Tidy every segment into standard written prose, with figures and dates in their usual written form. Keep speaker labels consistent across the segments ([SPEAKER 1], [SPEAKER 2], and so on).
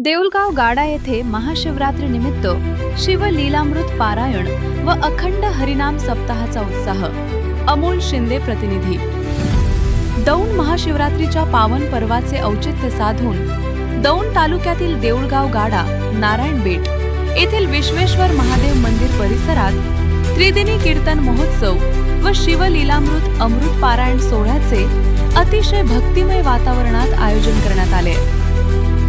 [SPEAKER 1] देऊळगाव गाडा येथे महाशिवरात्री निमित्त शिवलीलामृत पारायण व अखंड हरिनाम सप्ताहाचा उत्साह। अमोल शिंदे प्रतिनिधी। दौंड महाशिवरात्रीच्या पावन पर्वाचे औचित्य साधून दौंड तालुक्यातील देऊळगाव गाडा, नारायणबेट येथील विश्वेश्वर महादेव मंदिर परिसरात त्रिदिनी कीर्तन महोत्सव व शिवलीलामृत अमृत पारायण सोहळ्याचे अतिशय भक्तिमय वातावरणात आयोजन करण्यात आले।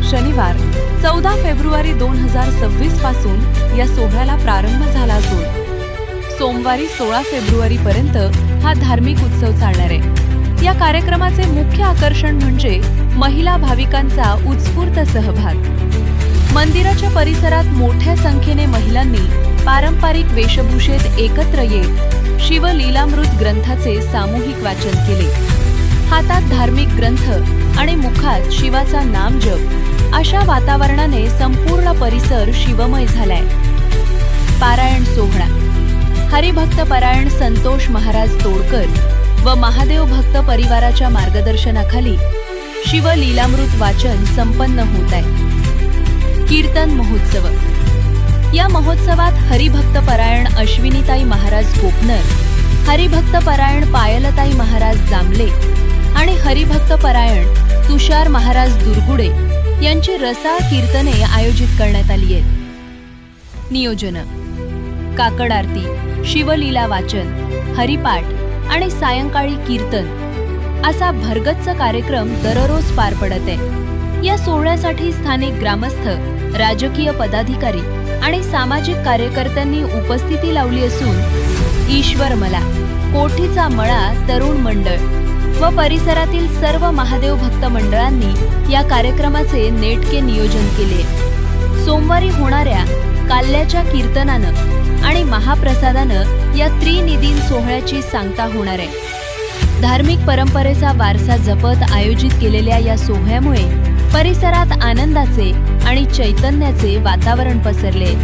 [SPEAKER 1] शनिवार 14 फेब्रुवारी 2026 पासून या सोहळ्याला प्रारंभ झाला असून सोमवारी 16 फेब्रुवारी पर्यंत हा धार्मिक उत्सव चालणार आहे। या कार्यक्रमाचे मुख्य आकर्षण म्हणजे महिला भाविकांचा उत्स्फूर्त सहभाग। मंदिराच्या परिसरात मोठ्या संख्येने महिलांनी पारंपरिक वेशभूषेत एकत्र येत शिवलीलामृत ग्रंथाचे सामूहिक वाचन केले। हातात धार्मिक ग्रंथ आणि मुखात शिवाचा नामजप अशा वातावरणाने संपूर्ण परिसर शिवमय झालाय। पारायण सोहळा हरिभक्त परायण संतोष महाराज तोडकर व महादेव भक्त परिवाराच्या मार्गदर्शनाखाली शिवलीलामृत वाचन संपन्न होत आहे। कीर्तन महोत्सव या महोत्सवात हरिभक्त परायण अश्विनीताई महाराज कोपनर, हरिभक्त परायण पायलताई महाराज जांभले आणि हरिभक्त परायण तुषार महाराज दुर्गुडे यांची रसाळ कीर्तने आयोजित करण्यात आली आहेत। नियोजन काकड आरती, शिवलीला वाचन, हरिपाठ आणि सायंकाळी कीर्तन असा भरगच्च कार्यक्रम दररोज पार पडत आहे। या सोहळ्यासाठी स्थानिक ग्रामस्थ, राजकीय पदाधिकारी आणि सामाजिक कार्यकर्त्यांनी उपस्थिती लावली असून ईश्वर मला, कोठीचा मळा तरुण मंडळ व परिसरातील सर्व महादेव भक्त मंडळांनी या कार्यक्रमाचे नेटके नियोजन केले। सोमवारी होणाऱ्या काल्याच्या कीर्तनानं आणि महाप्रसादानं या त्रिनिदीन सोहळ्याची सांगता होणार आहे। धार्मिक परंपरेचा वारसा जपत आयोजित केलेल्या या सोहळ्यामुळे परिसरात आनंदाचे आणि चैतन्याचे वातावरण पसरले।